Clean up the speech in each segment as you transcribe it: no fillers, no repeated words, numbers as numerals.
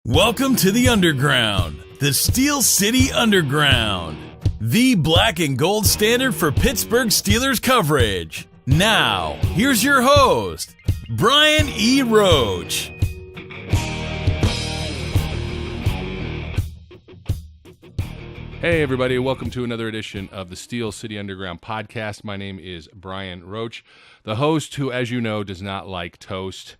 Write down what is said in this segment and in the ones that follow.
Welcome to the Underground, the Steel City Underground, the black and gold standard for Pittsburgh Steelers coverage. Now, here's your host, Brian E. Roach. Hey everybody, welcome to another edition of the Steel City Underground podcast. My name is Brian Roach, the host who, as you know, does not like toast.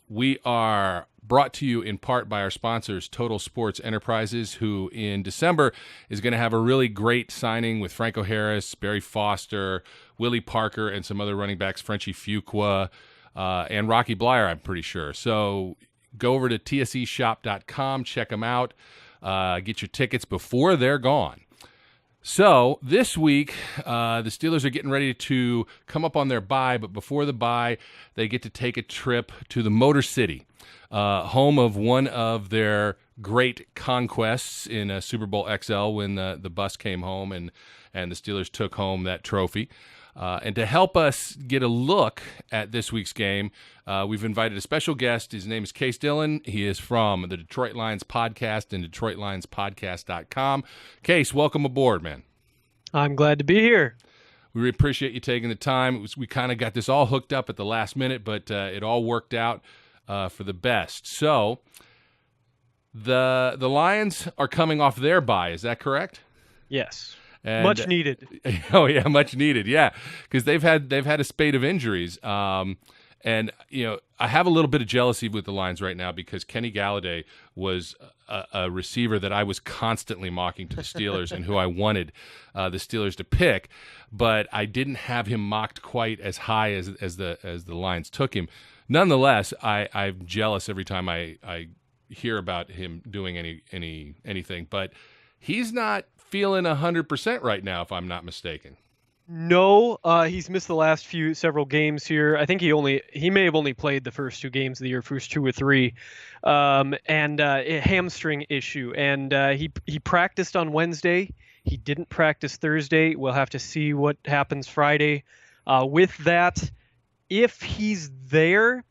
We are brought to you in part by our sponsors, Total Sports Enterprises, who in December is going to have a really great signing with Franco Harris, Barry Foster, Willie Parker, and some other running backs, Frenchie Fuqua, and Rocky Blyer, I'm pretty sure. So go over to tseshop.com, check them out, get your tickets before they're gone. So this week, the Steelers are getting ready to come up on their bye, but before the bye, they get to take a trip to the Motor City, home of one of their great conquests in Super Bowl XL when the bus came home and the Steelers took home that trophy. And to help us get a look at this week's game, we've invited a special guest. His name is Case Dillion. He is from the Detroit Lions Podcast and DetroitLionsPodcast.com. Case, welcome aboard, man. I'm glad to be here. We really appreciate you taking the time. We kind of got this all hooked up at the last minute, but it all worked out for the best. So the Lions are coming off their bye. Is that correct? Yes. And, much needed. Oh yeah, much needed. Yeah, because they've had a spate of injuries, and I have a little bit of jealousy with the Lions right now because Kenny Galladay was a receiver that I was constantly mocking to the Steelers and who I wanted the Steelers to pick, but I didn't have him mocked quite as high as the Lions took him. Nonetheless, I'm jealous every time I hear about him doing anything, but he's not feeling 100% right now, if I'm not mistaken. No, he's missed the several games here. I think he may have only played the first two games of the year, first two or three, and a hamstring issue. And he practiced on Wednesday. He didn't practice Thursday. We'll have to see what happens Friday. With that, if he's there,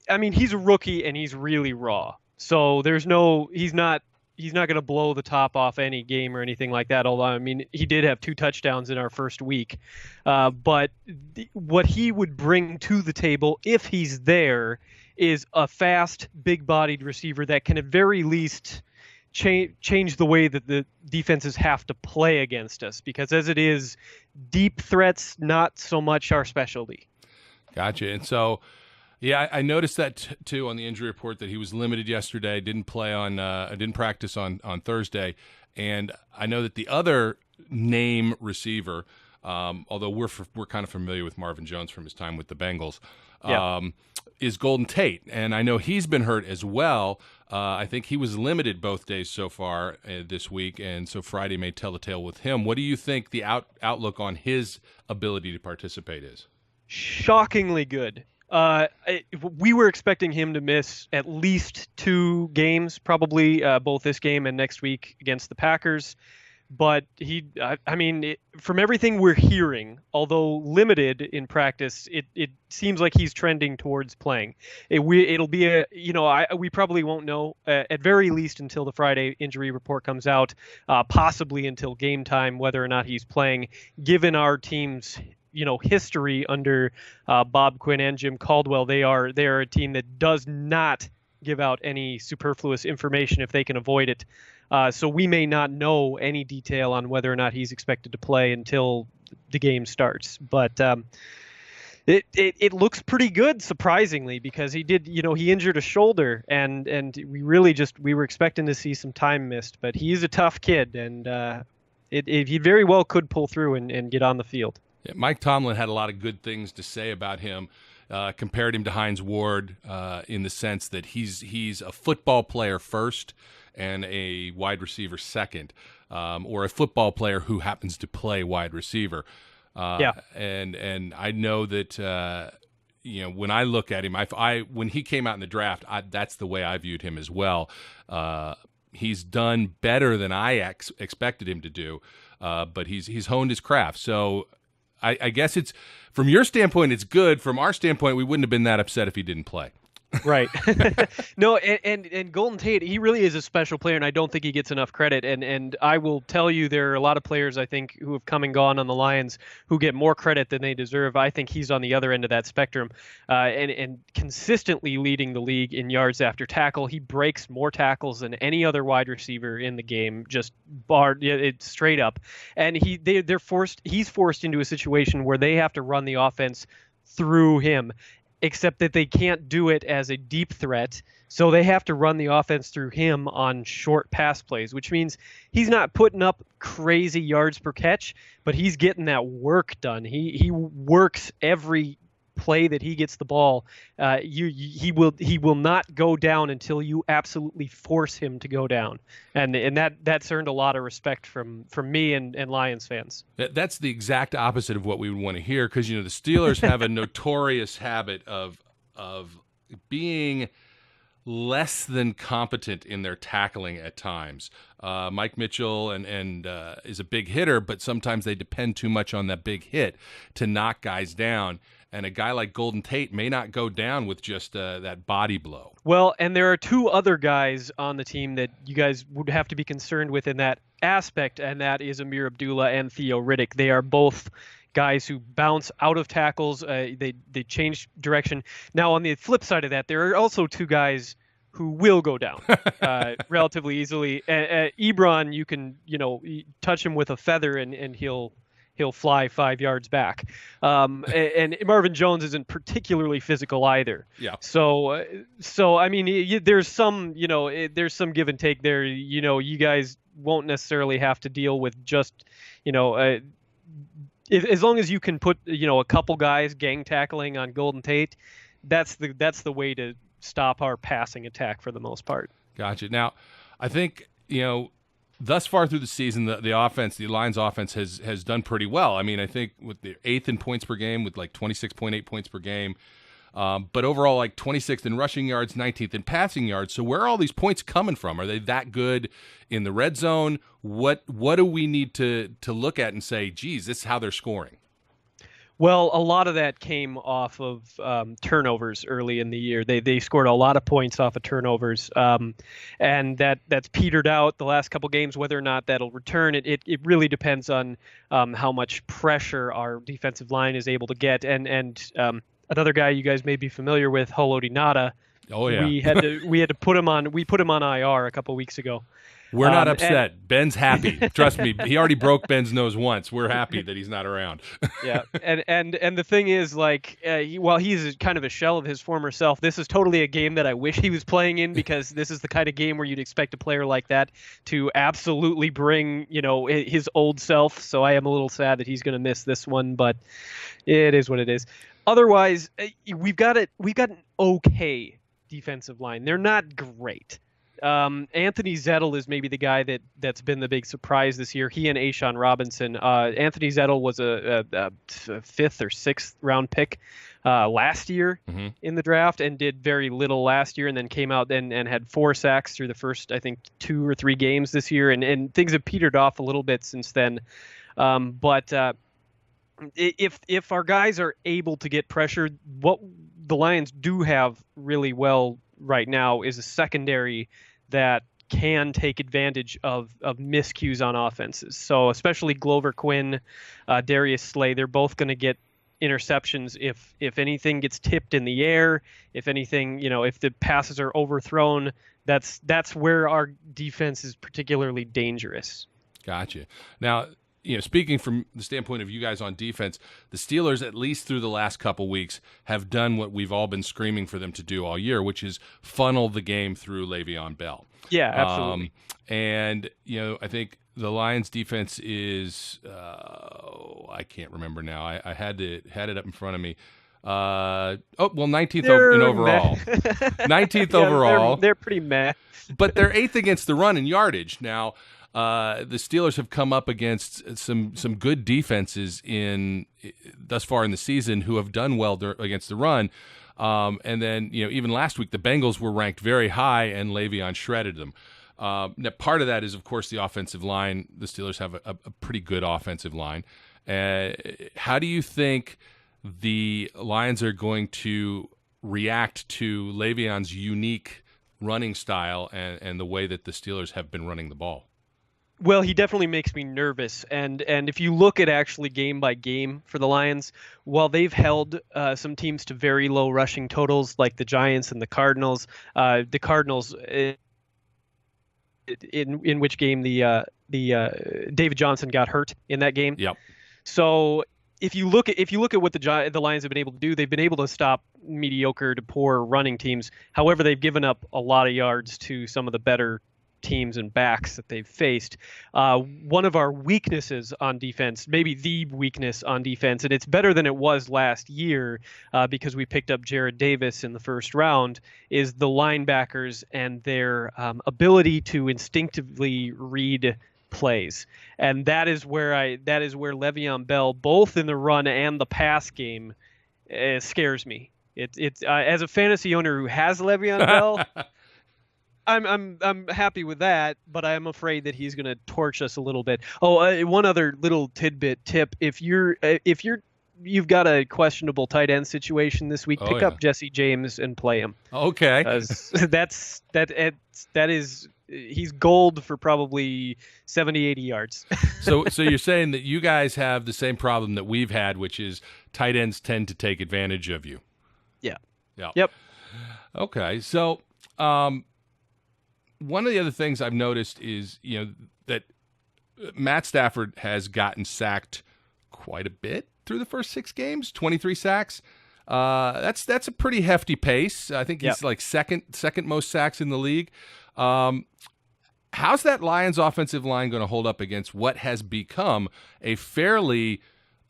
I mean, he's a rookie and he's really raw. So he's not going to blow the top off any game or anything like that. Although, I mean, he did have 2 touchdowns in our first week. But what he would bring to the table, if he's there, is a fast, big-bodied receiver that can at very least change the way that the defenses have to play against us. Because as it is, deep threats, not so much our specialty. Gotcha. And so, yeah, I noticed that too on the injury report that he was limited yesterday. Didn't practice on Thursday, and I know that the other name receiver, although we're kind of familiar with Marvin Jones from his time with the Bengals, is Golden Tate, and I know he's been hurt as well. I think he was limited both days so far this week, and so Friday may tell the tale with him. What do you think the outlook on his ability to participate is? Shockingly good. We were expecting him to miss at least 2 games, probably both this game and next week against the Packers. But from everything we're hearing, although limited in practice, it seems like he's trending towards playing. It'll be we probably won't know at very least until the Friday injury report comes out, possibly until game time whether or not he's playing, given our team's history under Bob Quinn and Jim Caldwell. They are a team that does not give out any superfluous information if they can avoid it. So we may not know any detail on whether or not he's expected to play until the game starts. But it looks pretty good, surprisingly, because he injured a shoulder, and we were expecting to see some time missed. But he's a tough kid, and he very well could pull through and get on the field. Yeah, Mike Tomlin had a lot of good things to say about him, compared him to Hines Ward in the sense that he's a football player first and a wide receiver second, or a football player who happens to play wide receiver. And I know that when I look at him, when he came out in the draft, that's the way I viewed him as well. He's done better than I expected him to do, but he's honed his craft. So I guess it's, from your standpoint, it's good. From our standpoint, we wouldn't have been that upset if he didn't play. Right. No, and Golden Tate, he really is a special player, and I don't think he gets enough credit. And I will tell you, there are a lot of players, I think, who have come and gone on the Lions who get more credit than they deserve. I think he's on the other end of that spectrum, and consistently leading the league in yards after tackle. He breaks more tackles than any other wide receiver in the game, just barred it straight up. And he's forced into a situation where they have to run the offense through him, except that they can't do it as a deep threat. So they have to run the offense through him on short pass plays, which means he's not putting up crazy yards per catch, but he's getting that work done. He works every play that he gets the ball. He will not go down until you absolutely force him to go down, and that's earned a lot of respect from me and Lions fans. That's the exact opposite of what we would want to hear, because the Steelers have a notorious habit of being less than competent in their tackling at times. Mike Mitchell and is a big hitter, but sometimes they depend too much on that big hit to knock guys down. And a guy like Golden Tate may not go down with just that body blow. Well, and there are two other guys on the team that you guys would have to be concerned with in that aspect, and that is Amir Abdullah and Theo Riddick. They are both guys who bounce out of tackles. They change direction. Now, on the flip side of that, there are also two guys who will go down relatively easily. Ebron, you can touch him with a feather and he'll fly 5 yards back. And Marvin Jones isn't particularly physical either. Yeah. So I mean, there's some there's some give and take there. You guys won't necessarily have to deal with just as long as you can put a couple guys gang tackling on Golden Tate, that's the way to stop our passing attack for the most part. Gotcha. Now, I think thus far through the season, the offense, the Lions offense has done pretty well. I mean, I think with the 8th in points per game, with like 26.8 points per game, but overall like 26th in rushing yards, 19th in passing yards. So where are all these points coming from? Are they that good in the red zone? What do we need to look at and say, geez, this is how they're scoring? Well, a lot of that came off of turnovers early in the year. They scored a lot of points off of turnovers, and that's petered out the last couple games. Whether or not that'll return, it really depends on how much pressure our defensive line is able to get. And another guy you guys may be familiar with, Haloti Ngata. Oh yeah, we had to put him on. We put him on IR a couple weeks ago. We're not upset. Ben's happy. Trust me, he already broke Ben's nose once. We're happy that he's not around. Yeah, and the thing is, like, while he's kind of a shell of his former self, this is totally a game that I wish he was playing in, because this is the kind of game where you'd expect a player like that to absolutely bring, his old self. So I am a little sad that he's going to miss this one, but it is what it is. Otherwise, we've got an okay defensive line. They're not great. Anthony Zettel is maybe the guy that's been the big surprise this year. He and Ashawn Robinson. Anthony Zettel was a 5th or 6th round pick last year in the draft, and did very little last year, and then came out and had 4 sacks through the first, I think, 2 or 3 games this year, and things have petered off a little bit since then. But if our guys are able to get pressure, what the Lions do have really well right now is a secondary that can take advantage of miscues on offenses. So especially Glover Quinn, Darius Slay, they're both going to get interceptions if anything gets tipped in the air, if anything, if the passes are overthrown. That's where our defense is particularly dangerous. Gotcha. Now, speaking from the standpoint of you guys on defense, the Steelers, at least through the last couple weeks, have done what we've all been screaming for them to do all year, which is funnel the game through Le'Veon Bell. Yeah, absolutely. And, I think the Lions defense is, I can't remember now. I had it up in front of me. 19th in overall. 19th overall. They're pretty meh. But they're 8th against the run in yardage. Now, the Steelers have come up against some good defenses thus far in the season who have done well against the run. And then, even last week, the Bengals were ranked very high, and Le'Veon shredded them. Now, part of that is, of course, the offensive line. The Steelers have a pretty good offensive line. How do you think the Lions are going to react to Le'Veon's unique running style and the way that the Steelers have been running the ball? Well, he definitely makes me nervous, and if you look at actually game by game for the Lions, while they've held some teams to very low rushing totals like the Giants and the Cardinals in which game the David Johnson got hurt in that game. Yep. So if you look at what the Lions have been able to do, they've been able to stop mediocre to poor running teams. However, they've given up a lot of yards to some of the better teams and backs that they've faced. One of our weaknesses on defense, maybe the weakness on defense, and it's better than it was last year because we picked up Jared Davis in the first round, is the linebackers and their ability to instinctively read plays. And that is where Le'Veon Bell, both in the run and the pass game, scares me. It's as a fantasy owner who has Le'Veon Bell, I'm happy with that, but I'm afraid that he's going to torch us a little bit. Oh, one other little tidbit tip: if you've got a questionable tight end situation this week, pick up Jesse James and play him. Okay, he's gold for probably 70, 80 yards. So you're saying that you guys have the same problem that we've had, which is tight ends tend to take advantage of you. Yeah. Yeah. Yep. Okay, so. One of the other things I've noticed is, that Matt Stafford has gotten sacked quite a bit through the first 6 games, 23 sacks. That's a pretty hefty pace. I think he's like second most sacks in the league. How's that Lions offensive line going to hold up against what has become a fairly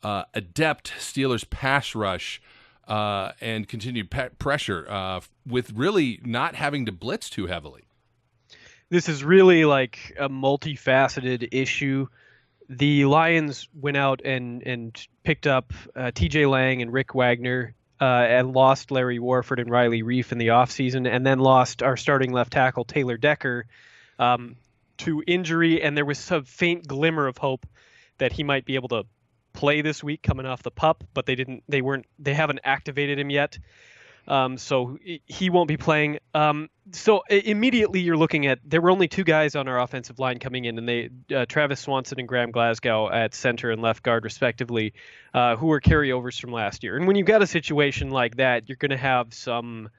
adept Steelers pass rush and continued pressure with really not having to blitz too heavily? This is really like a multifaceted issue. The Lions went out and picked up T.J. Lang and Rick Wagner and lost Larry Warford and Riley Reif in the offseason, and then lost our starting left tackle, Taylor Decker, to injury. And there was some faint glimmer of hope that he might be able to play this week coming off the PUP, but they haven't activated him yet. So he won't be playing. So immediately you're looking at, there were only 2 guys on our offensive line coming in, and Travis Swanson and Graham Glasgow at center and left guard respectively, who were carryovers from last year. And when you've got a situation like that, you're going to have some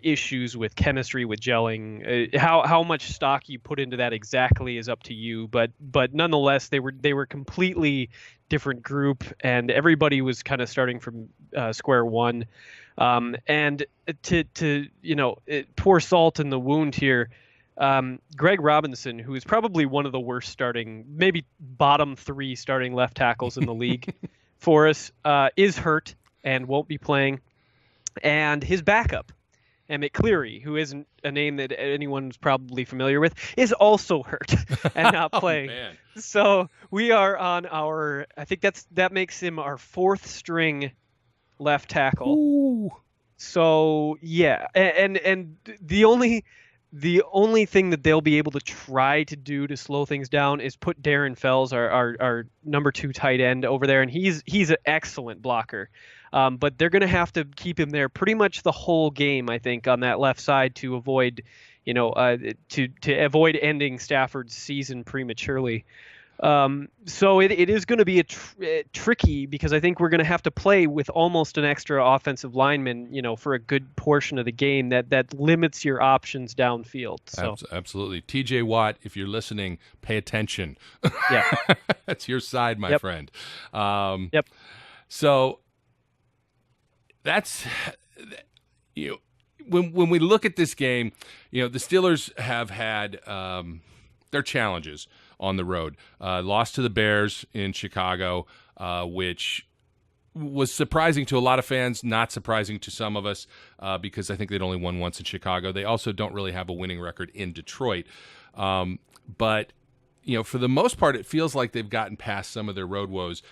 issues with chemistry, with gelling. How much stock you put into that exactly is up to you. But nonetheless, they were completely different group, and everybody was kind of starting from square one. And to pour salt in the wound here, Greg Robinson, who is probably one of the worst starting, maybe bottom 3 starting left tackles in the league for us, is hurt and won't be playing. And his backup, Emmett Cleary, who isn't a name that anyone's probably familiar with, is also hurt and not playing. Man. So we are on I think that makes him our 4th string left tackle. Ooh. So yeah, and the only thing that they'll be able to try to do to slow things down is put Darren Fells, our number 2 tight end, over there, and he's an excellent blocker. But they're going to have to keep him there pretty much the whole game, I think, on that left side to avoid, to avoid ending Stafford's season prematurely. So it is going to be tricky, because I think we're going to have to play with almost an extra offensive lineman, for a good portion of the game that limits your options downfield. So absolutely. TJ Watt, if you're listening, pay attention. Yeah. That's your side, my friend. Yep. So that's, when we look at this game, the Steelers have had their challenges on the road. Lost to the Bears in Chicago, which was surprising to a lot of fans, not surprising to some of us, because I think they'd only won once in Chicago. They also don't really have a winning record in Detroit. But, for the most part, it feels like they've gotten past some of their road woes.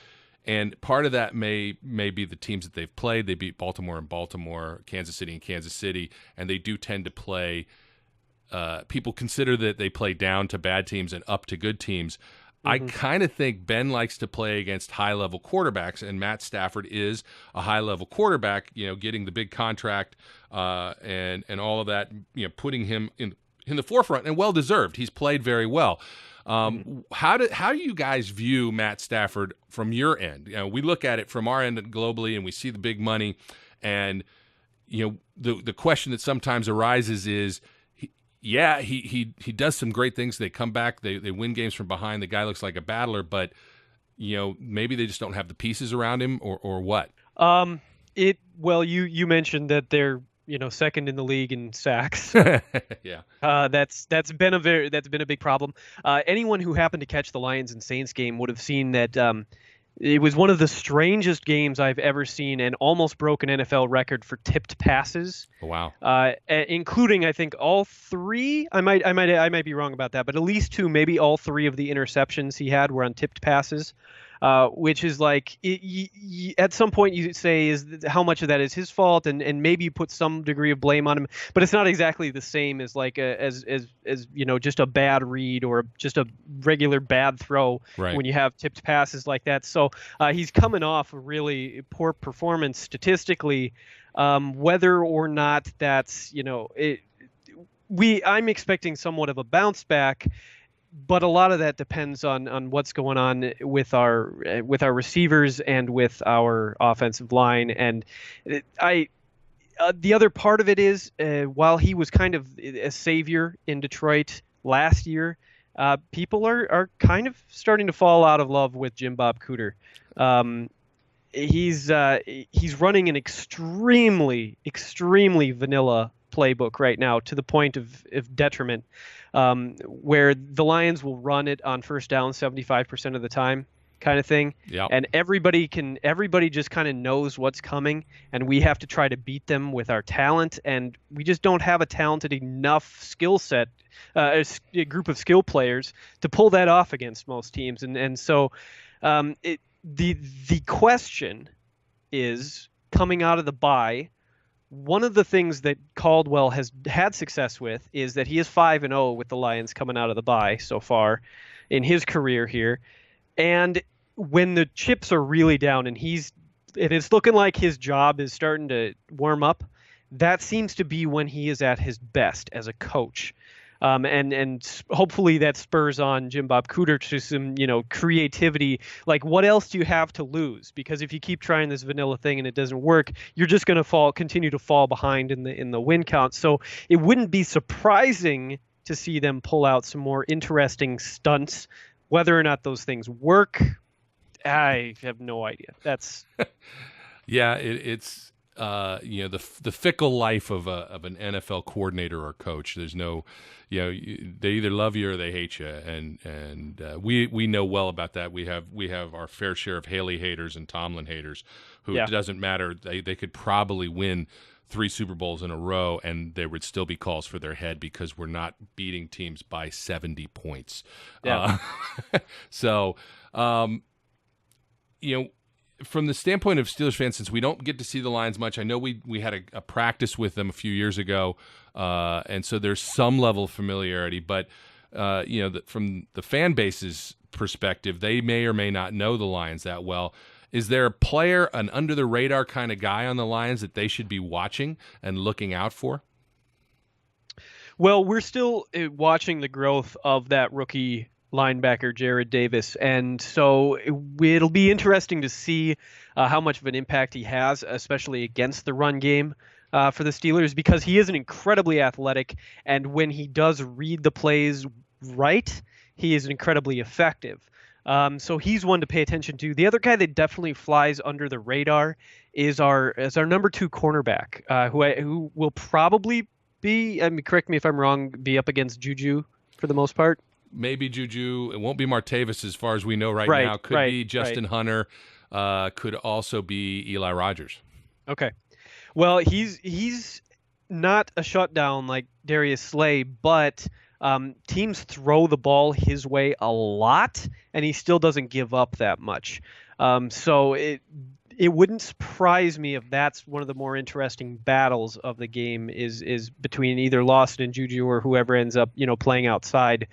And part of that may be the teams that they've played. They beat Baltimore and Baltimore, Kansas City and Kansas City, and they do tend to play people consider that they play down to bad teams and up to good teams. I kind of think Ben likes to play against high-level quarterbacks, and Matt Stafford is a high-level quarterback, getting the big contract and all of that, putting him in the forefront, and well-deserved. He's played very well. How do you guys view Matt Stafford from your end? We look at it from our end globally, and we see the big money, and the question that sometimes arises is, he does some great things. They come back, they win games from behind. The guy looks like a battler, but maybe they just don't have the pieces around him, or what? You mentioned that they're second in the league in sacks. Yeah. That's been a big problem. Anyone who happened to catch the Lions and Saints game would have seen that it was one of the strangest games I've ever seen, and almost broke an NFL record for tipped passes. Oh, wow. Including, I think, all three. I might be wrong about that, but at least two, maybe all three of the interceptions he had were on tipped passes. Which is like, at some point you say, how much of that is his fault, and maybe you put some degree of blame on him, but it's not exactly the same as like as just a bad read or just a regular bad throw. Right. When you have tipped passes like that. So he's coming off a really poor performance statistically, whether or not that's I'm expecting somewhat of a bounce back. But a lot of that depends on what's going on with our receivers and with our offensive line. And the other part of it is, while he was kind of a savior in Detroit last year, people are kind of starting to fall out of love with Jim Bob Cooter. He's running an extremely vanilla playbook right now, to the point of detriment, where the Lions will run it on first down 75% of the time, kind of thing. Yep. And everybody just kind of knows what's coming, and we have to try to beat them with our talent, and we just don't have a talented enough skill set, a group of skill players to pull that off against most teams. And so the question is, coming out of the bye, one of the things that Caldwell has had success with is that he is 5-0 with the Lions coming out of the bye so far in his career here. And when the chips are really down and it's looking like his job is starting to warm up, that seems to be when he is at his best as a coach. And hopefully that spurs on Jim Bob Cooter to some, creativity. Like, what else do you have to lose? Because if you keep trying this vanilla thing and it doesn't work, you're just going to continue to fall behind in the win count. So it wouldn't be surprising to see them pull out some more interesting stunts. Whether or not those things work, I have no idea. That's yeah, it's. The fickle life of an NFL coordinator or coach. There's no, they either love you or they hate you, and we know well about that. We have our fair share of Haley haters and Tomlin haters, who it doesn't matter. They could probably win 3 Super Bowls in a row, and there would still be calls for their head because we're not beating teams by 70 points. Yeah. So, from the standpoint of Steelers fans, since we don't get to see the Lions much, I know we had a practice with them a few years ago, and so there's some level of familiarity. But from the fan base's perspective, they may or may not know the Lions that well. Is there a player, an under the radar kind of guy on the Lions that they should be watching and looking out for? Well, we're still watching the growth of that rookie linebacker Jared Davis, and so it'll be interesting to see how much of an impact he has, especially against the run game for the Steelers, because he is an incredibly athletic, and when he does read the plays right, he is incredibly effective. So he's one to pay attention to. The other guy that definitely flies under the radar is our number 2 cornerback, who will probably be, correct me if I'm wrong, be up against Juju for the most part. Maybe Juju. It won't be Martavis as far as we know right now. Could be Justin Hunter. Could also be Eli Rogers. Okay. Well, he's not a shutdown like Darius Slay, but teams throw the ball his way a lot, and he still doesn't give up that much. So it wouldn't surprise me if that's one of the more interesting battles of the game is between either Lawson and Juju or whoever ends up playing outside.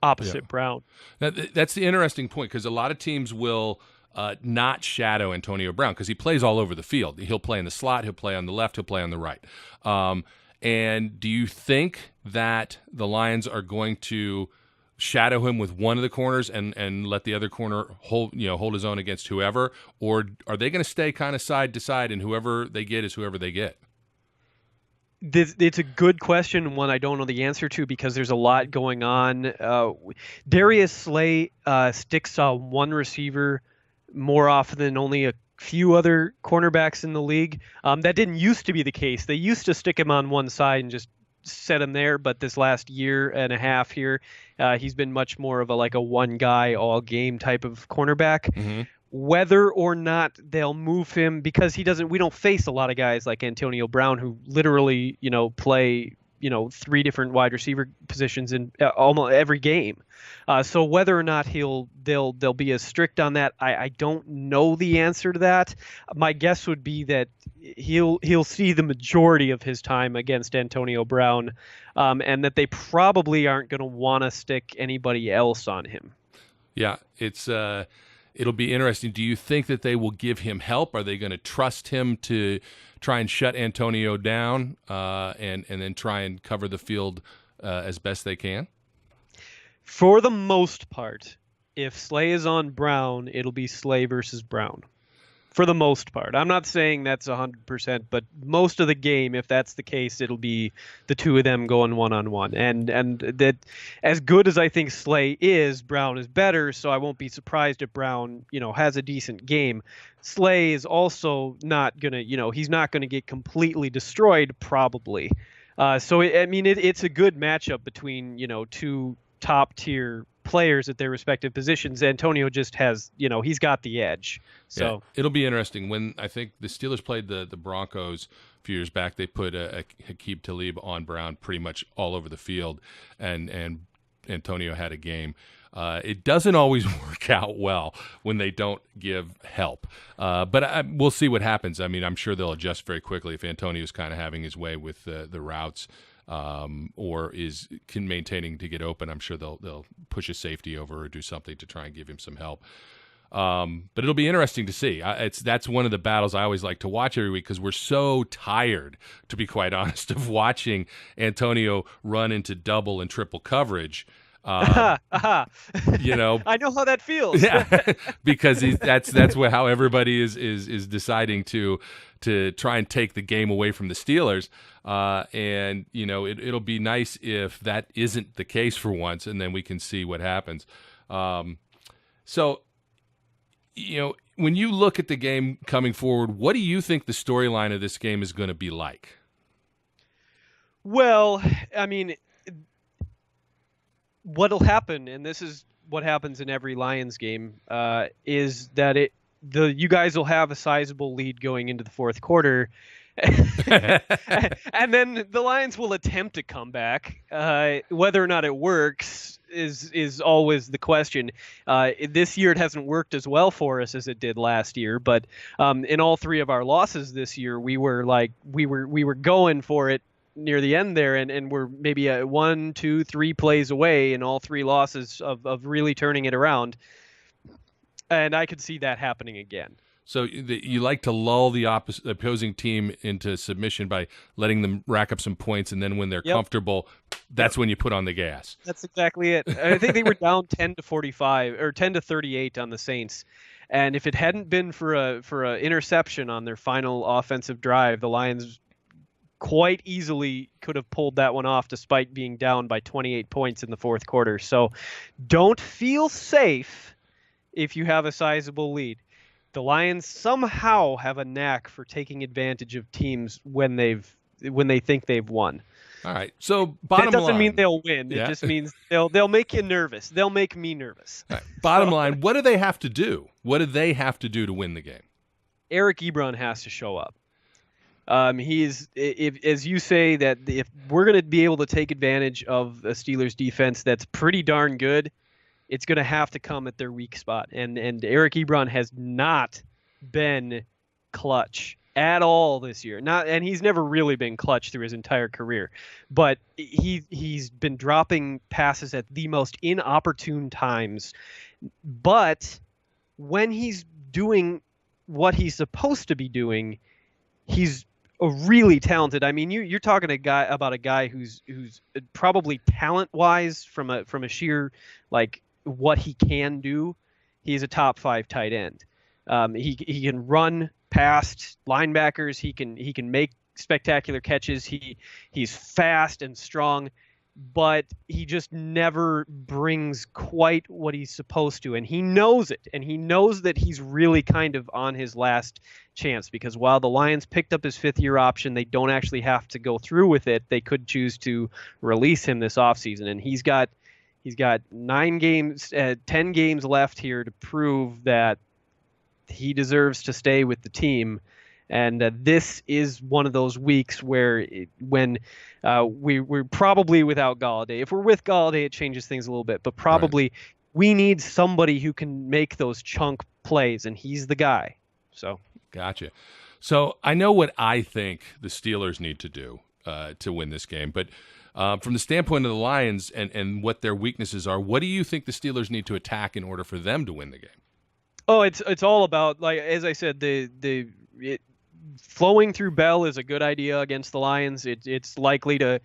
opposite Brown. That's the interesting point, because a lot of teams will not shadow Antonio Brown because he plays all over the field. He'll play in the slot, he'll play on the left, he'll play on the right. And do you think that the Lions are going to shadow him with one of the corners and let the other corner hold his own against whoever, or are they going to stay kind of side to side and whoever they get is whoever they get? It's a good question, one I don't know the answer to because there's a lot going on. Darius Slay sticks one receiver more often than only a few other cornerbacks in the league. That didn't used to be the case. They used to stick him on one side and just set him there, but this last year and a half here, he's been much more of a one guy all game type of cornerback. Mm-hmm. Whether or not they'll move him, because we don't face a lot of guys like Antonio Brown who literally, play, 3 different wide receiver positions in almost every game. So whether or not they'll be as strict on that, I don't know the answer to that. My guess would be that he'll see the majority of his time against Antonio Brown, and that they probably aren't going to want to stick anybody else on him. Yeah, it'll be interesting. Do you think that they will give him help? Are they going to trust him to try and shut Antonio down and then try and cover the field as best they can? For the most part, if Slay is on Brown, it'll be Slay versus Brown. For the most part. I'm not saying that's 100%, but most of the game, if that's the case, it'll be the two of them going one-on-one. And that, as good as I think Slay is, Brown is better, so I won't be surprised if Brown, has a decent game. Slay is also not going to, he's not going to get completely destroyed, probably. So, it's a good matchup between, two top-tier players at their respective positions. Antonio just has, he's got the edge. So yeah, it'll be interesting. When I think the Steelers played the Broncos a few years back, they put Aqib Talib on Brown pretty much all over the field, and Antonio had a game. It doesn't always work out well when they don't give help. But we'll see what happens. I'm sure they'll adjust very quickly if Antonio's kind of having his way with the routes. Or can maintaining to get open. I'm sure they'll push a safety over or do something to try and give him some help. But it'll be interesting to see. That's one of the battles I always like to watch every week because we're so tired, to be quite honest, of watching Antonio run into double and triple coverage. I know how that feels. Yeah, because that's how everybody is deciding to try and take the game away from the Steelers. And it'll be nice if that isn't the case for once, and then we can see what happens. So when you look at the game coming forward, what do you think the storyline of this game is going to be like? Well, what'll happen, and this is what happens in every Lions game, is that you guys will have a sizable lead going into the fourth quarter, and then the Lions will attempt to come back. Whether or not it works is always the question. This year it hasn't worked as well for us as it did last year, but in all 3 of our losses this year, we were going for it near the end there, and we're maybe 1, 2, 3 plays away in all 3 losses of really turning it around. And I could see that happening again. So you like to lull the opposing team into submission by letting them rack up some points, and then when they're comfortable, that's when you put on the gas. That's exactly it. I think they were down 10-45 or 10-38 on the Saints. And if it hadn't been for a interception on their final offensive drive, the Lions quite easily could have pulled that one off despite being down by 28 points in the fourth quarter. So don't feel safe if you have a sizable lead. The Lions somehow have a knack for taking advantage of teams when they think they've won. All right. So bottom line. That doesn't mean they'll win. It just means they'll make you nervous. They'll make me nervous. Right. Bottom line, what do they have to do? What do they have to do to win the game? Eric Ebron has to show up. As you say, that if we're going to be able to take advantage of the Steelers defense that's pretty darn good, it's going to have to come at their weak spot. And Eric Ebron has not been clutch at all this year. And he's never really been clutch through his entire career, but he's been dropping passes at the most inopportune times. But when he's doing what he's supposed to be doing, he's a really talented. I mean, you're talking about a guy who's probably talent-wise from a sheer like what he can do. He's a top 5 tight end. He can run past linebackers. He can make spectacular catches. He's fast and strong, but he just never brings quite what he's supposed to, and he knows it. And he knows that he's really kind of on his last chance, because while the Lions picked up his 5th-year option, they don't actually have to go through with it. They could choose to release him this offseason, and he's got 10 games left here to prove that he deserves to stay with the team. And this is one of those weeks where when we're probably without Galladay. If we're with Galladay, it changes things a little bit. But probably we need somebody who can make those chunk plays, and he's the guy. So Gotcha. So I know what I think the Steelers need to do to win this game. But from the standpoint of the Lions and what their weaknesses are, what do you think the Steelers need to attack in order for them to win the game? Oh, it's all about, like, as I said, flowing through Bell is a good idea against the Lions. It's likely to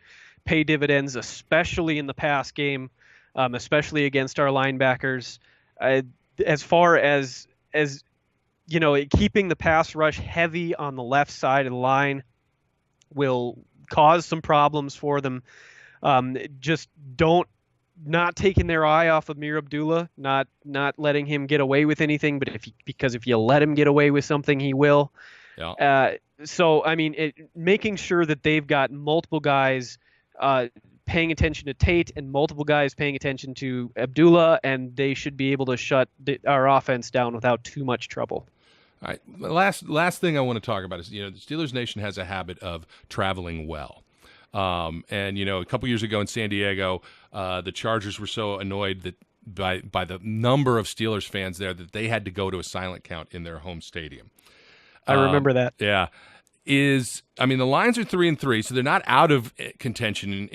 pay dividends, especially in the pass game, especially against our linebackers. As far as keeping the pass rush heavy on the left side of the line will cause some problems for them. Just not taking their eye off of Mir Abdullah, not letting him get away with anything, but because if you let him get away with something, he will. Yeah. So, I mean, making sure that they've got multiple guys paying attention to Tate and multiple guys paying attention to Abdullah, and they should be able to shut our offense down without too much trouble. All right. Last thing I want to talk about is, the Steelers Nation has a habit of traveling well. And a couple years ago in San Diego, the Chargers were so annoyed that by the number of Steelers fans there that they had to go to a silent count in their home stadium. I remember that. Yeah. The Lions are 3-3, so they're not out of contention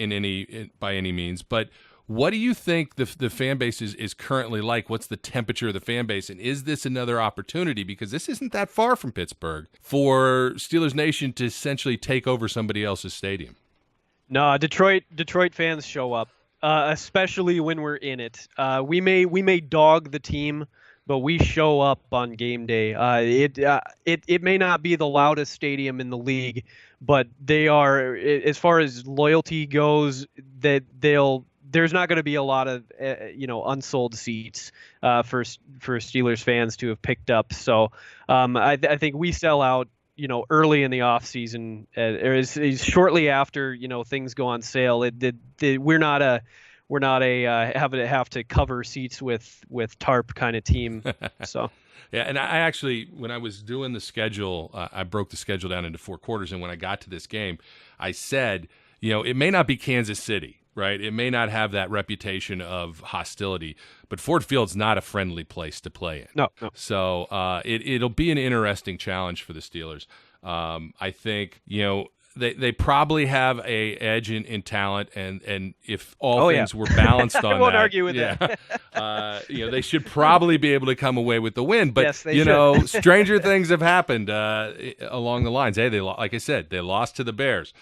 by any means. But what do you think the fan base is currently like? What's the temperature of the fan base? And is this another opportunity? Because this isn't that far from Pittsburgh for Steelers Nation to essentially take over somebody else's stadium. No, Detroit fans show up, especially when we're in it. We may dog the team, but we show up on game day. It may not be the loudest stadium in the league, but they are, as far as loyalty goes, that there's not going to be a lot of unsold seats for Steelers fans to have picked up. So I think we sell out early in the off season, is shortly after things go on sale. We're not a have to cover seats with tarp kind of team. So yeah, and I actually, when I was doing the schedule, I broke the schedule down into 4 quarters, and when I got to this game, I said, it may not be Kansas City, right? It may not have that reputation of hostility, but Ford Field's not a friendly place to play in. No. So it'll be an interesting challenge for the Steelers. I think, they probably have a edge in talent, and if all things were balanced on that, I won't argue with that. They should probably be able to come away with the win. But yes, they should. Stranger things have happened along the lines. Hey, like I said, they lost to the Bears.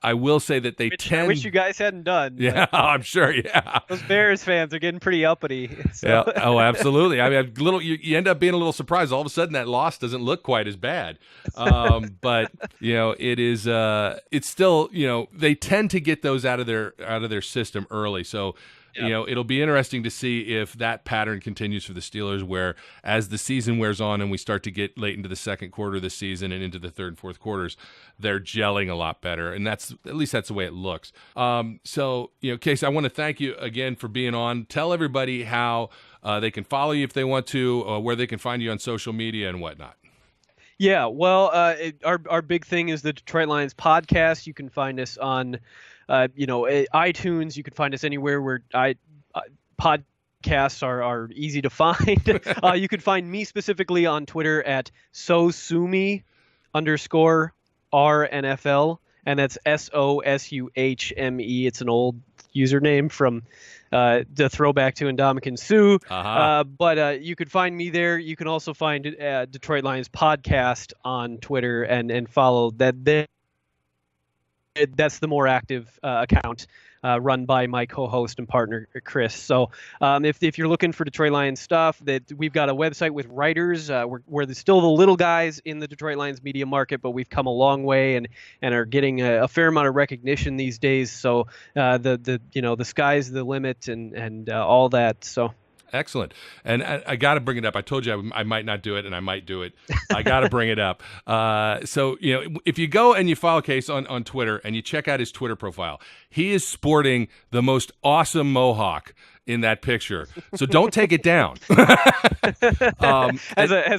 I will say that I wish you guys hadn't done. Yeah, I'm sure. Yeah, those Bears fans are getting pretty uppity. So. Yeah. Oh, absolutely. I mean, you end up being a little surprised. All of a sudden, that loss doesn't look quite as bad. But it is. It's still. They tend to get those out of their system early. So. Yep. It'll be interesting to see if that pattern continues for the Steelers, where as the season wears on and we start to get late into the second quarter of the season and into the third and fourth quarters, they're gelling a lot better. And that's the way it looks. So, Case, I want to thank you again for being on. Tell everybody how they can follow you if they want to, where they can find you on social media and whatnot. Yeah, well, our big thing is the Detroit Lions podcast. You can find us on iTunes. You can find us anywhere where podcasts are easy to find. You can find me specifically on Twitter at SoSumi. _RNFL, and that's SOSUHME. It's an old username from the throwback to Ndamukong Suh. But you could find me there. You can also find Detroit Lions Podcast on Twitter and follow that. That's the more active account run by my co-host and partner Chris. So if you're looking for Detroit Lions stuff, that we've got a website with writers. We're still the little guys in the Detroit Lions media market, but we've come a long way and are getting a fair amount of recognition these days. So the sky's the limit and all that. So. Excellent. And I got to bring it up. I told you I might not do it, and I might do it. I got to bring it up. So, if you go and you follow Case on Twitter and you check out his Twitter profile, he is sporting the most awesome mohawk in that picture. So don't take it down. As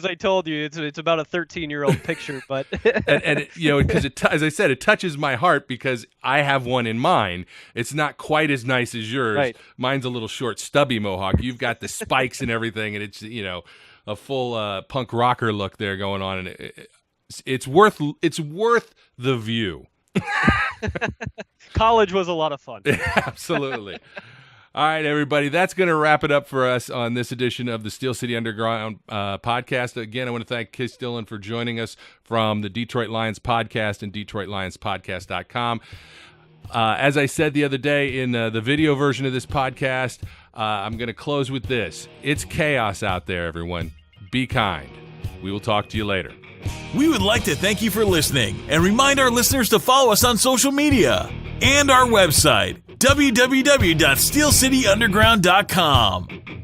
I told you, it's about a 13-year-old picture, but and because as I said, it touches my heart because I have one in mine. It's not quite as nice as yours. Right. Mine's a little short, stubby mohawk. You've got the spikes and everything, and it's a full punk rocker look there going on, and it's worth the view. College was a lot of fun. Absolutely. All right, everybody, that's going to wrap it up for us on this edition of the Steel City Underground podcast. Again, I want to thank Case Dillion for joining us from the Detroit Lions podcast and DetroitLionsPodcast.com. As I said the other day in the video version of this podcast, I'm going to close with this. It's chaos out there, everyone. Be kind. We will talk to you later. We would like to thank you for listening and remind our listeners to follow us on social media and our website, www.steelcityunderground.com.